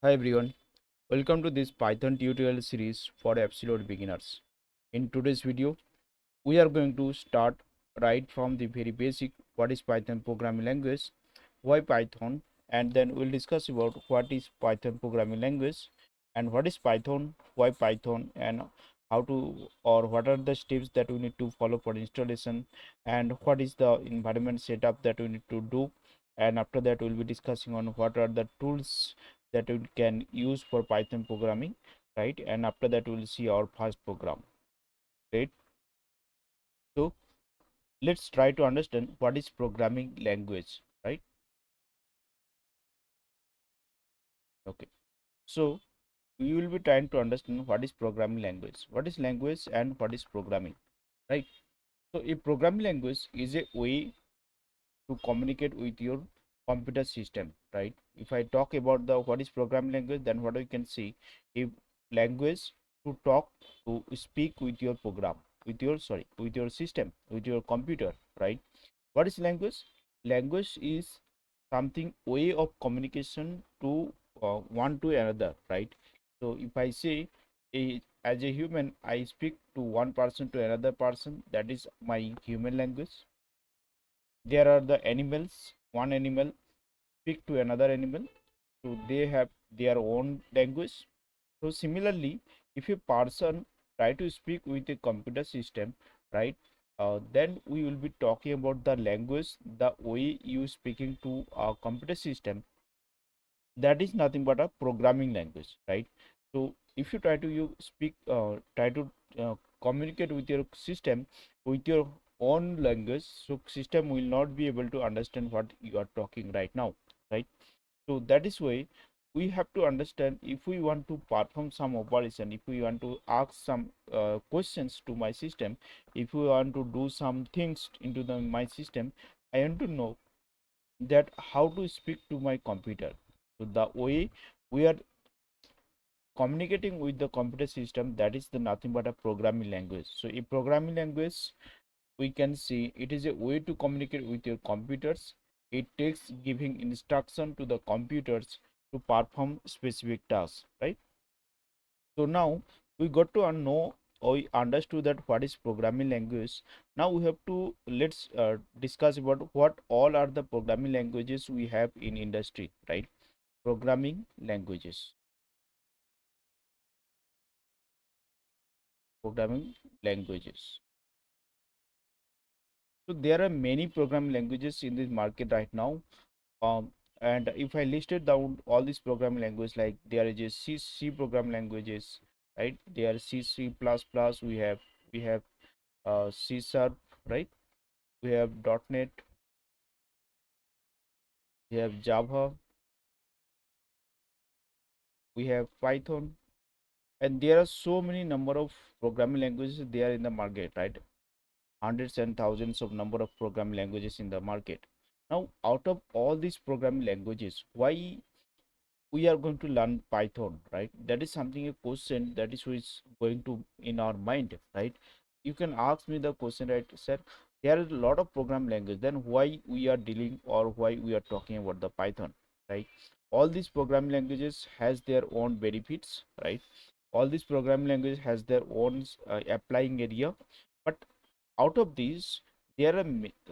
Hi everyone, welcome to this Python tutorial series for absolute beginners. In today's video, we are going to start right from the very basic what is Python programming language, why Python, and then we'll discuss about what is Python programming language and what is Python, why Python, and how to or what are the steps that we need to follow for installation and what is the environment setup that we need to do, and after that we'll be discussing on what are the tools that we can use for Python programming, right? And after that we'll see our first program, right? So let's try to understand what is programming language, right? Okay, so we will be trying to understand what is programming language, what is language, and what is programming, right? So a programming language is a way to communicate with your computer system, right? If I talk about the what is programming language, then what we can see, a language to talk, to speak with your program, with your with your system, with your computer, right? What is language? Language is something way of communication to one to another, right? So if I say as a human I speak to one person to another person, that is my human language. There are the animals, one animal speak to another animal, so they have their own language. So similarly, if a person try to speak with a computer system, right, then we will be talking about the language, the way you speaking to a computer system, that is nothing but a programming language, right? So if you try to you speak try to communicate with your system with your own language, so system will not be able to understand what you are talking right now, right? So that is why we have to understand, if we want to perform some operation, if we want to ask some questions to my system, if we want to do some things into the my system, I want to know that how to speak to my computer. So the way we are communicating with the computer system, that is the nothing but a programming language. So a programming language, we can see it is a way to communicate with your computers. It takes giving instruction to the computers to perform specific tasks, right? So now we got to know or we understood that what is programming language. Now we have to let's discuss about what all are the programming languages we have in industry, right? Programming languages, programming languages. So there are many programming languages in this market right now. And if I listed down all these programming languages, like there is a C program languages, right? There are C plus plus. We have C sharp, right? We have .NET, we have Java, we have Python, and there are so many number of programming languages there in the market, right? Hundreds and thousands of number of programming languages in the market. Now, out of all these programming languages, why we are going to learn Python, right? That is something, a question that is which going to in our mind, right? You can ask me the question, right, sir? There is a lot of program language. Then why we are dealing or why we are talking about the Python, right? All these programming languages has their own benefits, right? All these programming languages has their own applying area, but out of these, there are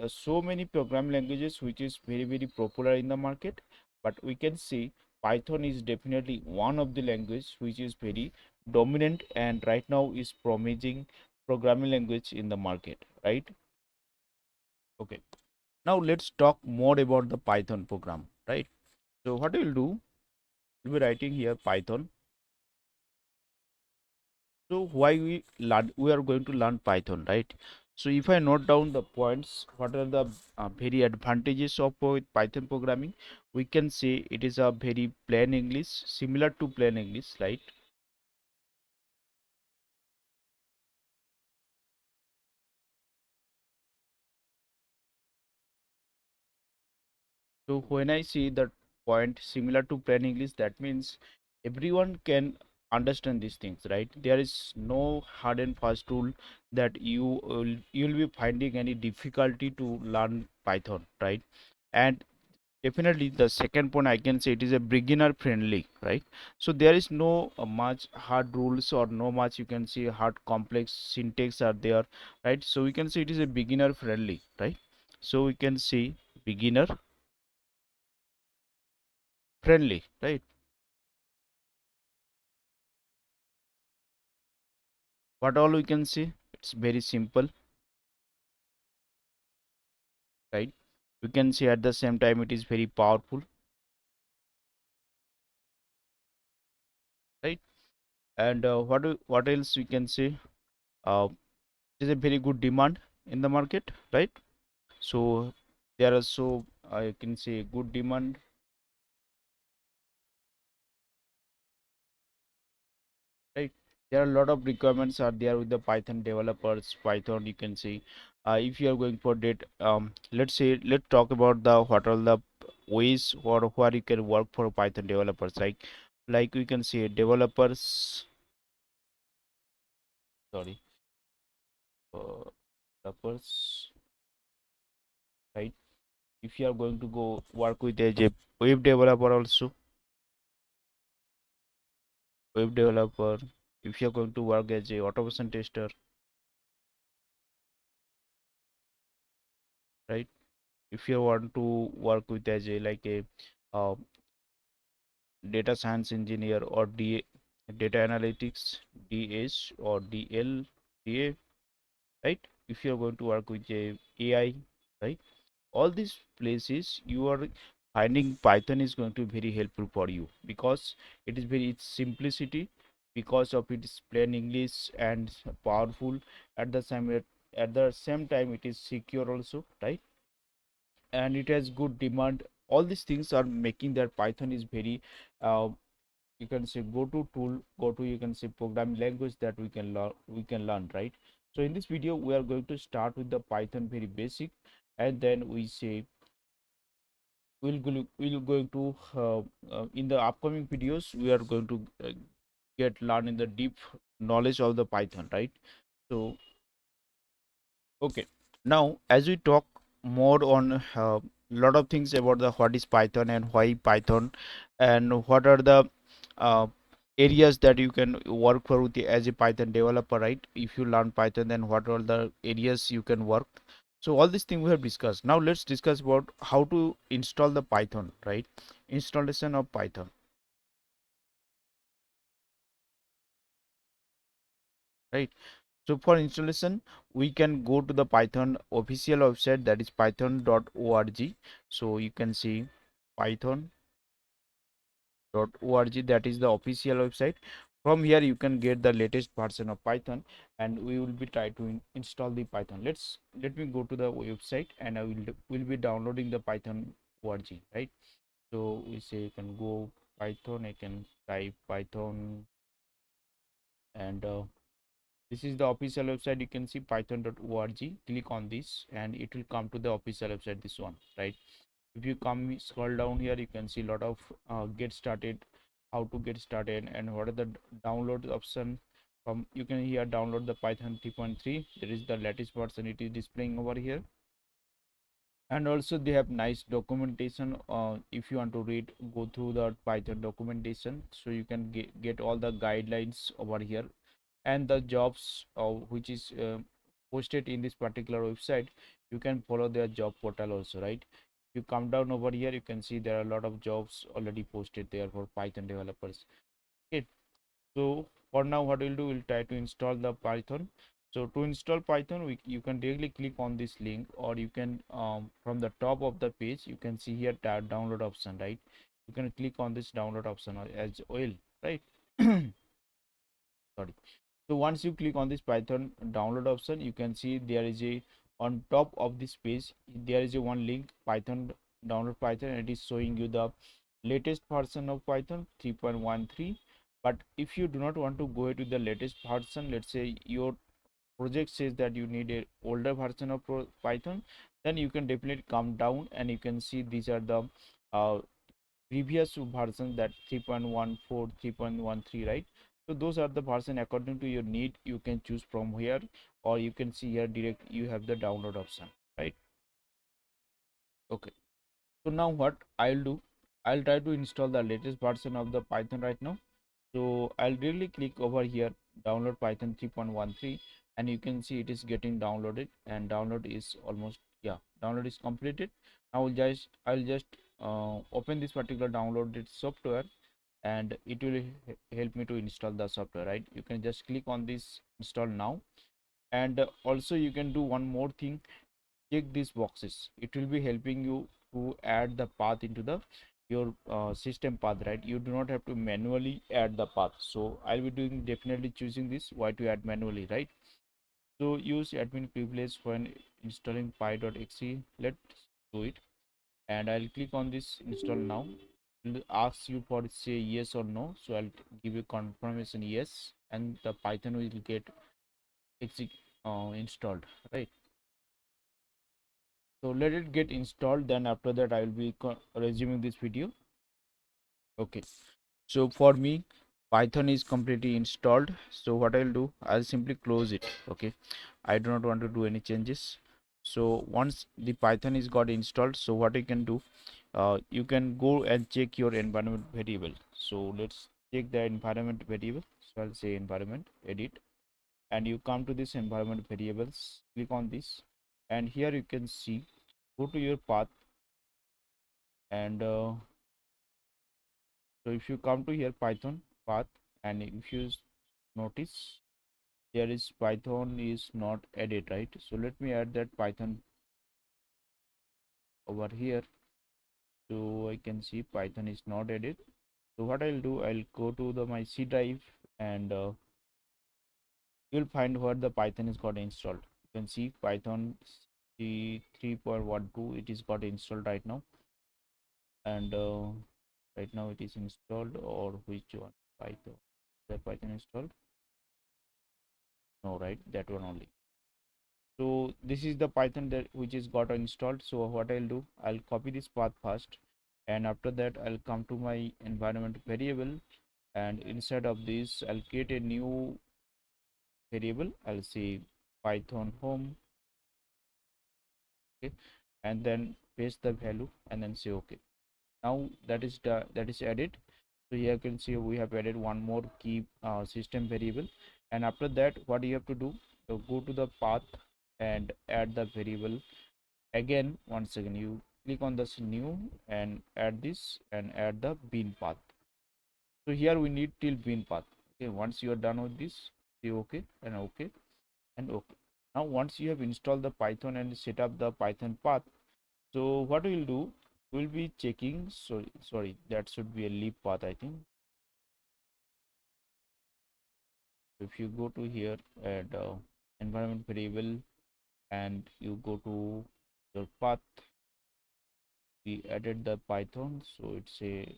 so many programming languages which is very popular in the market, but we can see Python is definitely one of the language which is very dominant and right now is promising programming language in the market, right? Okay, now let's talk more about the Python program, right? So what we'll do, we'll be writing here Python. So why we are going to learn Python, right? So if I note down the points, what are the very advantages of Python programming? We can say it is a very plain English, similar to plain English, right? So when I see that point similar to plain English, that means everyone can understand these things, right? There is no hard and fast rule that you'll be finding any difficulty to learn Python, right? And definitely the second point I can say it is a beginner friendly, right? So there is no much hard rules or no much you can see hard complex syntax are there, right? So we can say it is a beginner friendly, right? So we can see beginner friendly, right? What all we can see, it's very simple, right? We can see at the same time it is very powerful, right? And what else we can say, uh, it is a very good demand in the market, right? So there are so I can say good demand, right? There are a lot of requirements are there with the Python developers. Python you can see, if you are going for data, let's say let's talk about the what are the ways or where you can work for Python developers, like we can say developers, sorry, developers, right? If you are going to go work with as a web developer also, web developer, if you are going to work as a automation tester, right? If you want to work with as a like a uh, data science engineer or data analytics DS or DA, right? If you are going to work with a AI, right? All these places you are finding Python is going to be very helpful for you because it is very its simplicity, because of its plain English and powerful at the same time it is secure also, right? And it has good demand. All these things are making that Python is very uh, you can say go to tool, go to you can say programming language that we can learn, right? So in this video we are going to start with the Python very basic, and then we say we'll going to in the upcoming videos we are going to get learn in the deep knowledge of the Python, right? So okay, now as we talk more on lot of things about the what is Python and why Python, and what are the uh, areas that you can work for with as a Python developer, right? If you learn Python, then what are the areas you can work? So all these things we have discussed. Now let's discuss about how to install the Python, right? Installation of Python, right? So for installation, we can go to the Python official website, that is python.org. So you can see python.org, that is the official website. From here you can get the latest version of Python, and we will be try to install the Python. Let me go to the website, and I will be downloading the Python org, right? So we say you can go Python, I can type Python, and this is the official website. You can see python.org. Click on this and it will come to the official website, this one, right? If you come scroll down here, you can see a lot of get started, how to get started, and what are the download option. From you can here download the Python 3.3. There is the latest version, it is displaying over here. And also they have nice documentation. If you want to read, go through the Python documentation, so you can get all the guidelines over here. And the jobs which is posted in this particular website, you can follow their job portal also, right? You come down over here, you can see there are a lot of jobs already posted there for Python developers. Okay, so for now what we'll do, we'll try to install the Python. So to install Python, you can directly click on this link, or you can from the top of the page you can see here download option, right? You can click on this download option as well, right? Sorry. So once you click on this Python download option, you can see there is a on top of this page there is a one link, Python download Python, and it is showing you the latest version of Python 3.13. But if you do not want to go to the latest version, let's say your project says that you need a older version of Python, then you can definitely come down and you can see these are the uh, previous versions, that 3.14, 3.13, right? So those are the version according to your need, you can choose from here, or you can see here direct you have the download option, right? Okay, So now what I'll do, I'll try to install the latest version of the Python right now. So I'll really click over here, download Python 3.13, and you can see it is getting downloaded, and download is almost, yeah, download is completed. Now I'll just open this particular downloaded software, and it will help me to install the software, right? You can just click on this install now. And also you can do one more thing, check these boxes. It will be helping you to add the path into the your system path, right? You do not have to manually add the path. So I'll be doing, definitely choosing this, why to add manually, right? So use admin privilege when installing py.exe. Let's do it, and I'll click on this install now. It'll ask you for say yes or no, so I'll give you confirmation yes, and the Python will get installed, right? So let it get installed, then after that I will be resuming this video. Okay, so for me Python is completely installed. So what I'll do, I'll simply close it. Okay, I do not want to do any changes. So once the Python is got installed, so what you can do, you can go and check your environment variable. So let's check the environment variable. So I'll say environment, edit, and you come to this environment variables, click on this, and here you can see, go to your path, and so if you come to here Python path, and if you notice there is Python is not added, right? So let me add that Python over here. So I can see Python is not added. So what I'll do, I'll go to the my C drive, and you'll find where the Python is got installed. You can see Python C 3.12, it is got installed right now, and right now it is installed, or which one? Python, the Python installed, no, right, that one only. So this is the Python that which is got installed. So what I'll do, I'll copy this path first, and after that I'll come to my environment variable, and inside of this I'll create a new variable. I'll say Python home, okay, and then paste the value, and then say okay. Now that is added. So here you can see we have added one more key system variable, and after that what you have to do, so go to the path and add the variable again. Once again you click on this new and add this, and add the bean path. So here we need till bean path. Okay, once you are done with this, say okay, and okay, and okay. Now once you have installed the Python and set up the Python path, so what we'll do, we'll be checking, sorry, that should be a leap path, I think. If you go to here and environment variable, and you go to your path, we added the Python, so it's a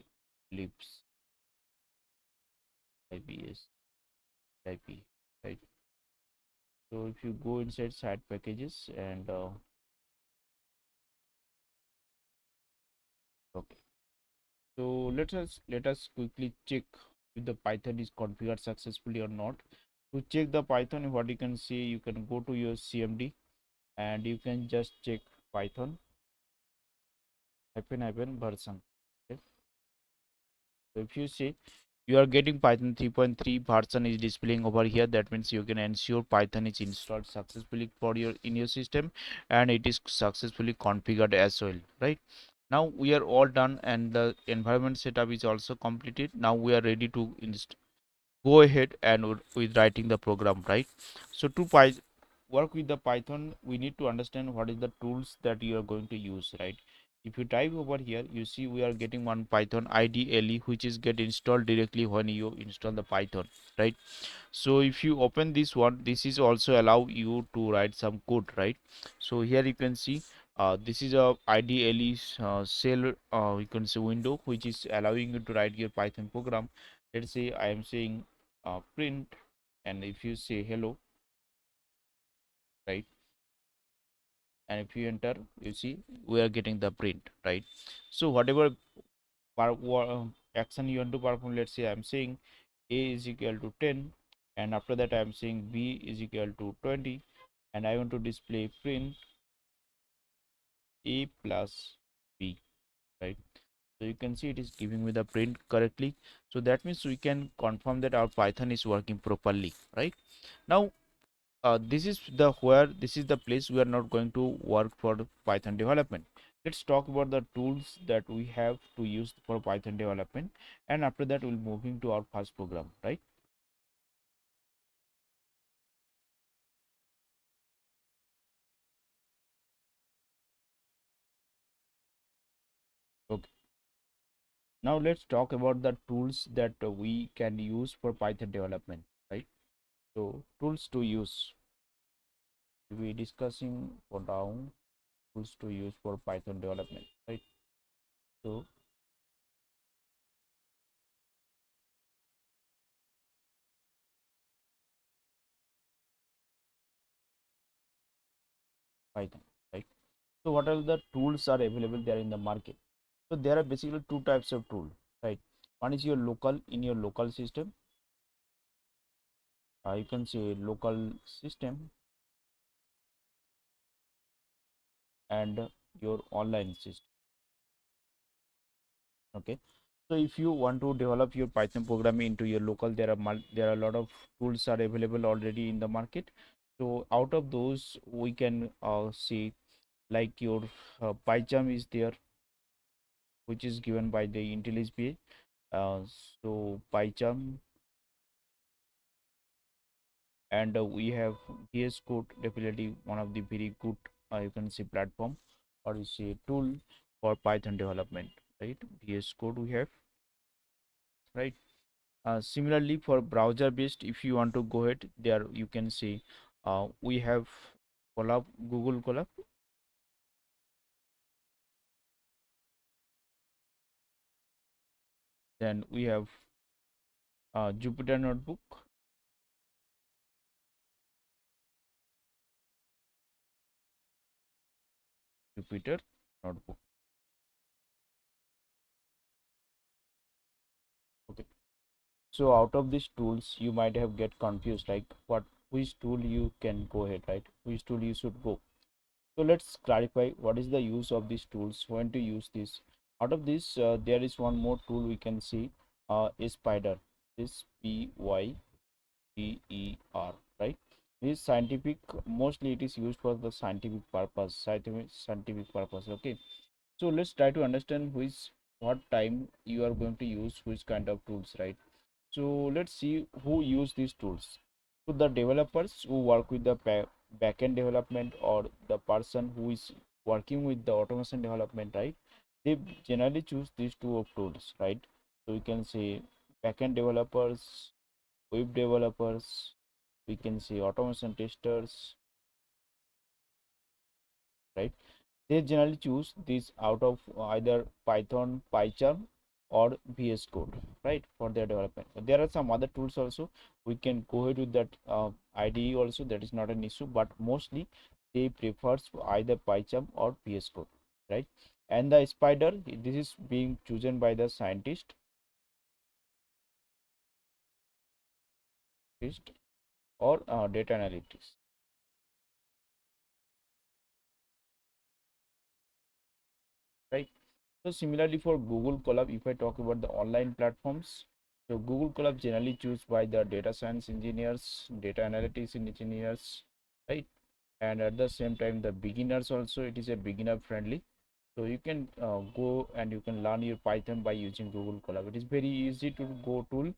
libs IPS IP, right? So if you go inside side packages, and okay, so let us quickly check if the Python is configured successfully or not. To check the Python, what you can see, you can go to your CMD, and you can just check Python hyphen version. Okay, so if you see you are getting Python 3.3 version is displaying over here, that means you can ensure Python is installed successfully for your in your system, and it is successfully configured as well, right? Now we are all done, and the environment setup is also completed. Now we are ready to go ahead and with writing the program, right? So to work with the Python, we need to understand what is the tools that you are going to use, right? If you type over here, you see we are getting one Python IDLE, which is get installed directly when you install the Python, right? So if you open this one, this is also allow you to write some code, right? So here you can see this is a IDLE cell, you can say window, which is allowing you to write your Python program. Let's say I am saying print, and if you say hello, right, and if you enter, you see we are getting the print, right? So whatever action you want to perform, let's say I'm saying a is equal to 10, and after that I'm saying b is equal to 20, and I want to display print a plus b. right? So you can see it is giving me the print correctly. So that means we can confirm that our Python is working properly, right? Now this is the place we are not going to work for the Python development. Let's talk about the tools that we have to use for Python development, and after that we'll moving to our first program, right? Okay. Now let's talk about the tools that we can use for Python development, right? So tools to use. We discussing for now tools to use for Python development, right? So Python, right? So what are the tools are available there in the market? So there are basically two types of tool, right? One is your local in your local system. You can say local system and your online system. Okay. So if you want to develop your Python programming into your local, there are a lot of tools are available already in the market. So out of those, we can see like your PyCharm is there, which is given by the IntelliSP. Uh, so PyCharm, and we have VS Code, definitely one of the very good you can say platform or you say tool for Python development, right? VS Code we have, right? Similarly for browser based, if you want to go ahead there, you can see we have Colab, Google Colab, then we have Jupyter Notebook, Jupyter Notebook. Okay. So out of these tools, you might have get confused like what which tool you can go ahead, right? Which tool you should go. So let's clarify what is the use of these tools, when to use this. Out of this, there is one more tool we can see, is Spider. Is Pyder, right? This scientific, mostly it is used for the scientific purpose. Okay. So let's try to understand which what time you are going to use which kind of tools, right? So let's see who use these tools. So the developers who work with the backend development or the person who is working with the automation development, right? They generally choose these two of tools, right? So we can say backend developers, web developers, we can say automation testers, right? They generally choose this out of either Python, PyCharm, or VS Code, right, for their development. But there are some other tools also. We can go ahead with that IDE also. That is not an issue, but mostly they prefers either PyCharm or VS Code, right? And the Spider, this is being chosen by the scientist or data analytics, right? So similarly for Google Colab, if I talk about the online platforms, so Google Colab generally choose by the data science engineers, data analytics engineers, right? And at the same time, the beginners also, it is a beginner friendly. So you can go and you can learn your Python by using Google Colab. It is very easy to go tool,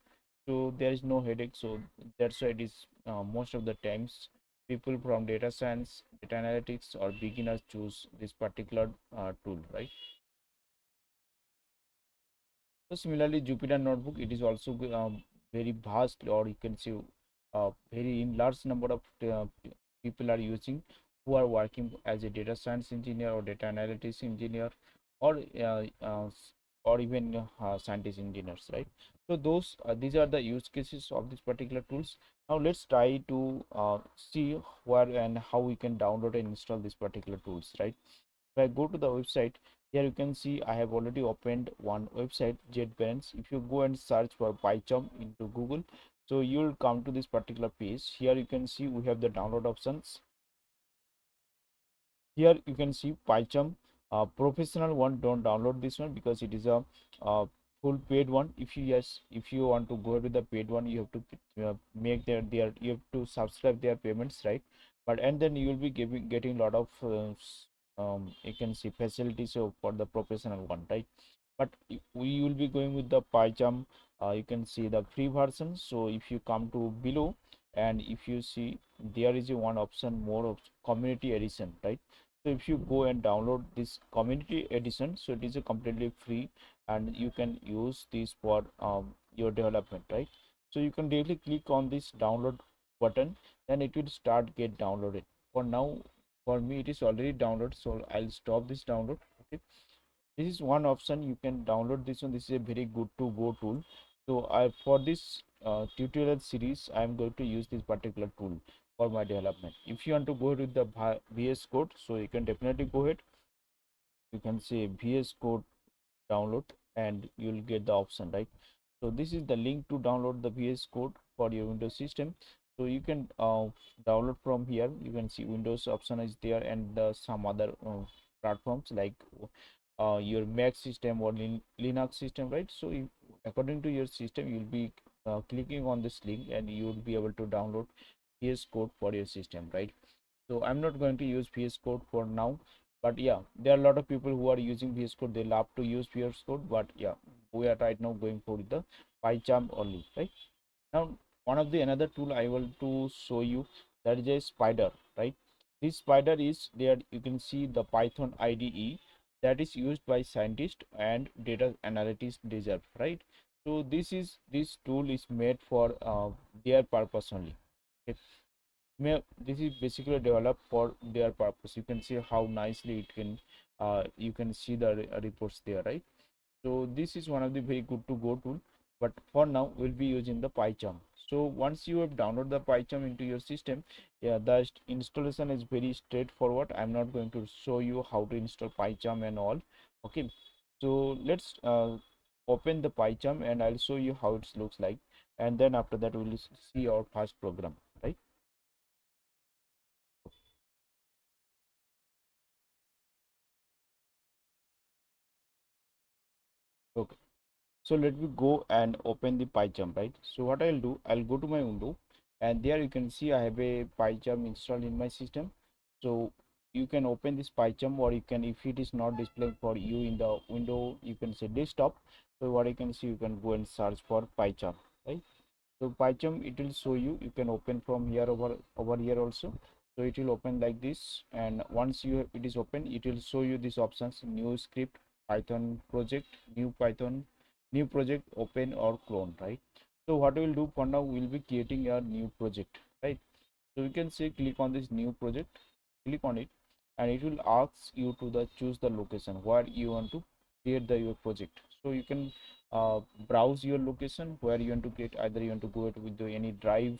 so there is no headache. So that's why it is most of the times people from data science, data analytics, or beginners choose this particular tool, right? So similarly, Jupyter Notebook, it is also very vast, or you can say very large number of people are using who are working as a data science engineer or data analytics engineer, or or even scientist engineers, right? So these are the use cases of these particular tools. Now let's try to see where and how we can download and install these particular tools, right? If I go to the website, here you can see I have already opened one website, JetBrains. If you go and search for PyCharm into Google, so you will come to this particular page. Here you can see we have the download options. Here you can see PyCharm. Professional one, don't download this one because it is a uh, full paid one. If you, yes, if you want to go to the paid one, you have to make their you have to subscribe their payments, right? But and then you will be getting a lot of you can see facilities for the professional one, right? But we will be going with the PyCharm. You can see the free version. So if you come to below, and if you see, there is a one option more of community edition, right? So if you go and download this community edition, so it is a completely free, and you can use this for your development, right? So you can directly click on this download button, then it will start get downloaded. For now, for me it is already downloaded, so I'll stop this download. Okay, this is one option. You can download this one. This is a very good to go tool. So I, for this tutorial series, I am going to use this particular tool for my development. If you want to go with the VS Code, so you can definitely go ahead. You can say VS Code download, and you'll get the option, right? So this is the link to download the VS Code for your Windows system. So you can download from here. You can see Windows option is there, and some other platforms like your Mac system or Linux system, right? So if, according to your system, you'll be clicking on this link, and you will be able to download VS Code for your system, right? So I'm not going to use VS Code for now, but yeah, there are a lot of people who are using VS Code. They love to use VS Code, but yeah, we are right now going for the PyCharm only, right? Now, one of the another tool I want to show you, that is a Spider, right? This Spider is there. You can see the Python IDE that is used by scientists and data analytics deserve, right? So this tool is made for their purpose only. Okay. This is basically developed for their purpose. You can see how nicely it can you can see the reports there, right? So this is one of the very good to go tool, but for now we'll be using the PyCharm. So once you have downloaded the PyCharm into your system, yeah, the installation is very straightforward. I'm not going to show you how to install PyCharm and all. Okay, so let's open the PyCharm, and I'll show you how it looks like, and then after that we'll see our first program, right? Okay. So let me go and open the PyCharm, right? So what I'll do, I'll go to my window, and there you can see I have a PyCharm installed in my system. So you can open this PyCharm, or you can, if it is not displaying for you in the window, you can say desktop. So what you can see, you can go and search for PyCharm, right? So PyCharm, it will show you. You can open from here over here also. So it will open like this, and once you it is open, it will show you these options: new script, Python project, new project, open or clone, right? So what we will do for now, we will be creating a new project, right? So you can say click on this new project, click on it, and it will ask you to the choose the location where you want to create the your project. So you can browse your location where you want to create. Either you want to go it with any drive,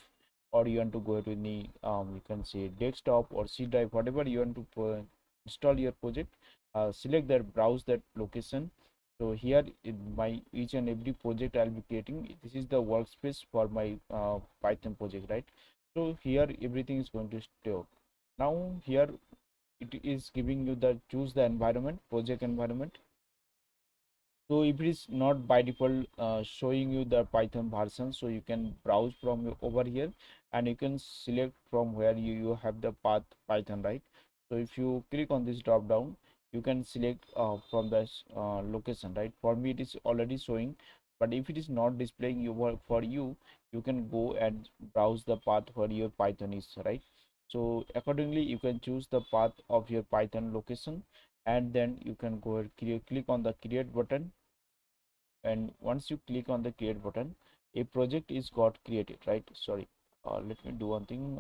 or you want to go it with any you can say desktop or C drive, whatever you want to install your project. Select that, browse that location. So here in my each and every project I'll be creating, this is the workspace for my Python project, right? So here everything is going to store. Now here it is giving you the choose the environment, project environment. So if it is not by default showing you the Python version, so you can browse from over here, and you can select from where you have the path Python, right? So if you click on this drop down, you can select from the location, right? For me it is already showing, but if it is not displaying you for you, you can go and browse the path where your Python is, right? So accordingly you can choose the path of your Python location, and then you can go and click on the create button. And once you click on the create button, a project is got created, right? Sorry, let me do one thing.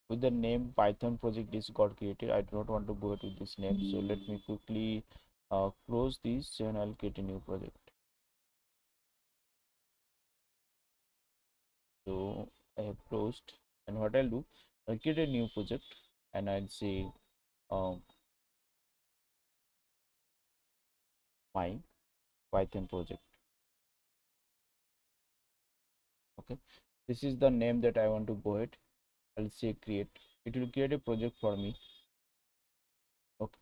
With the name Python project is got created, I do not want to go to this name, so let me quickly close this, and I'll create a new project. So I have closed, and what I'll do, I'll create a new project, and I'll say um, my Python project. Okay, this is the name that I want to go ahead. I'll say create. It will create a project for me. Okay.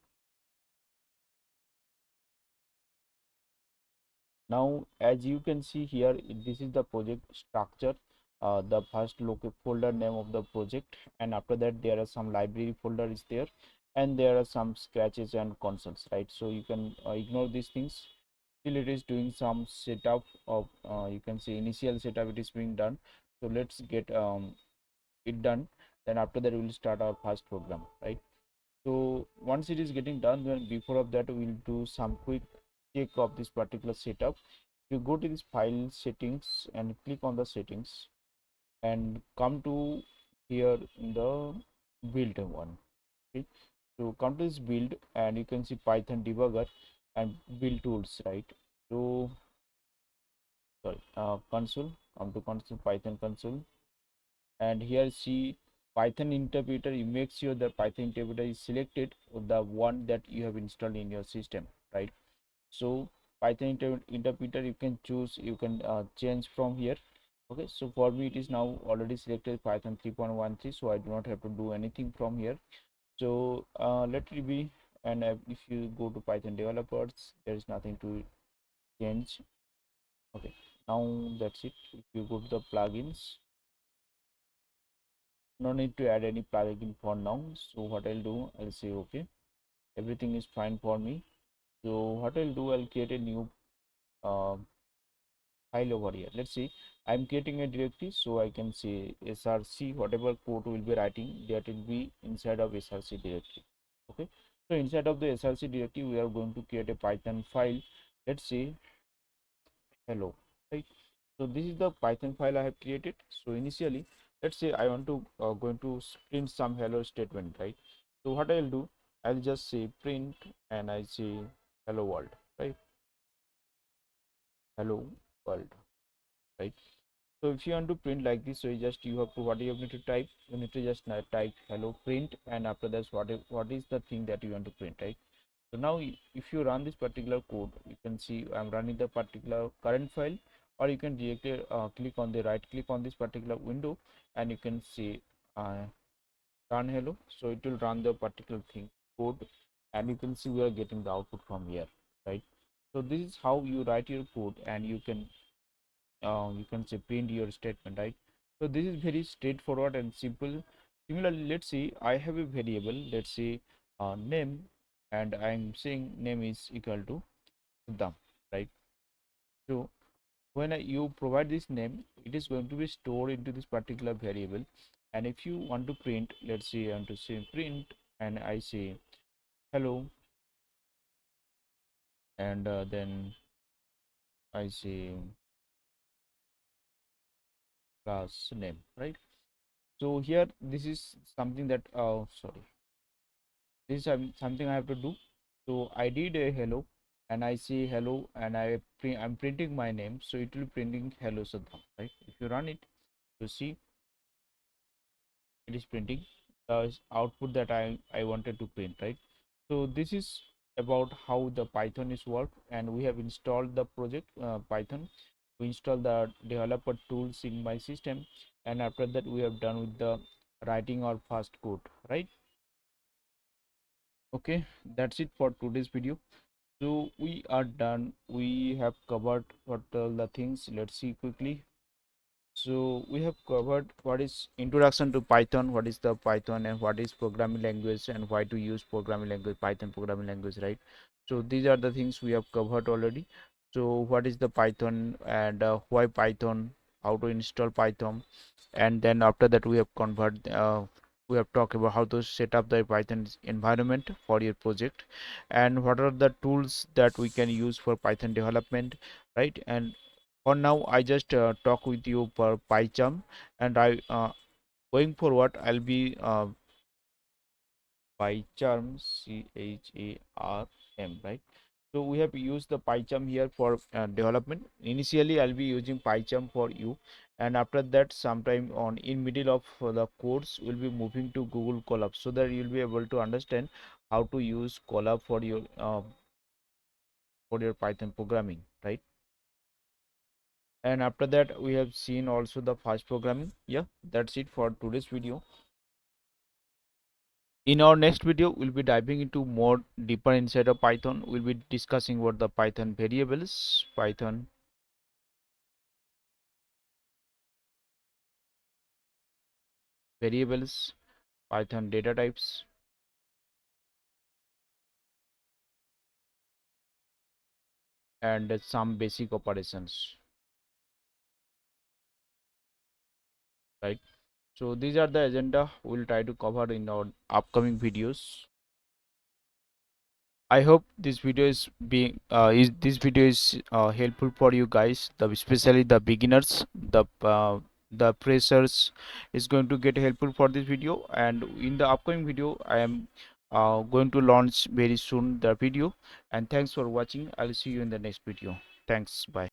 Now as you can see here, this is the project structure, the first local folder name of the project, and after that there are some library folder is there, and there are some scratches and consoles, right? So you can ignore these things till it is doing some setup of you can say initial setup it is being done. So let's get it done, then after that we will start our first program, right? So once it is getting done, then before of that we will do some quick check of this particular setup. You go to this file settings and click on the settings and come to here in the build one. Okay, so come to this build and you can see Python debugger and build tools, right? So sorry, console, come to console, Python console, and here see Python interpreter. You make sure that Python interpreter is selected, the one that you have installed in your system, right? So Python interpreter you can choose, you can change from here. Okay, so for me it is now already selected Python 3.13, so I do not have to do anything from here. So let it be, and if you go to Python developers, there is nothing to change. Okay, now that's it. If you go to the plugins, no need to add any plugin for now. So what I'll do, I'll say okay, everything is fine for me. So what I'll do, I'll create a new uh, file over here. Let's see, I'm creating a directory, so I can say src, whatever code will be writing, that will be inside of src directory. Okay, so inside of the src directory we are going to create a Python file. Let's say hello, right? So this is the Python file I have created. So initially, let's say I want to going to print some hello statement, right? So what I'll do, I'll just say print and I say hello world, right? Hello world, right? So if you want to print like this, so you have to, what you need to type, you need to just type hello print, and after that what is the thing that you want to print, right? So now if you run this particular code, you can see I'm running the particular current file, or you can directly click on the right click on this particular window and you can see uh, run hello. So it will run the particular thing code, and you can see we are getting the output from here, right? So this is how you write your code, and you can say print your statement, right? So this is very straightforward and simple. Similarly, let's see, I have a variable, let's say name, and I'm saying name is equal to Siddham, right? So when you provide this name, it is going to be stored into this particular variable. And if you want to print, let's say I want to say print, and I say hello, and then I say class name, right? So here this is something that sorry, this is something I have to do. So I did a hello, and I say hello, and I'm printing my name, so it will be printing hello Saddam, right? If you run it, you see it is printing the output that I wanted to print, right? So this is about how the Python is work, and we have installed the project Python. We install the developer tools in my system, and after that we have done with the writing our first code, right? Okay, that's it for today's video. So we are done. We have covered what all the things. Let's see quickly. So we have covered what is introduction to Python, what is the Python, and what is programming language, and why to use programming language, Python programming language, right? So these are the things we have covered already. So what is the Python, and why Python, how to install Python, and then after that we have talked about how to set up the Python environment for your project, and what are the tools that we can use for Python development, right? And for now I just talk with you for PyCharm, and I going forward I'll be PyCharm, CHARM, right? So we have used the PyCharm here for development. Initially I'll be using PyCharm for you, and after that sometime on in middle of the course we'll be moving to Google Colab, so that you'll be able to understand how to use Colab for your Python programming, right? And after that we have seen also the fast programming. Yeah, that's it for today's video. In our next video, we'll be diving into more deeper inside of Python. We'll be discussing what the Python variables, Python data types, and some basic operations, right? So these are the agenda we'll try to cover in our upcoming videos. I hope this video is helpful for you guys, especially the beginners, the freshers is going to get helpful for this video. And in the upcoming video, I am going to launch very soon the video. And thanks for watching. I'll see you in the next video. Thanks. Bye.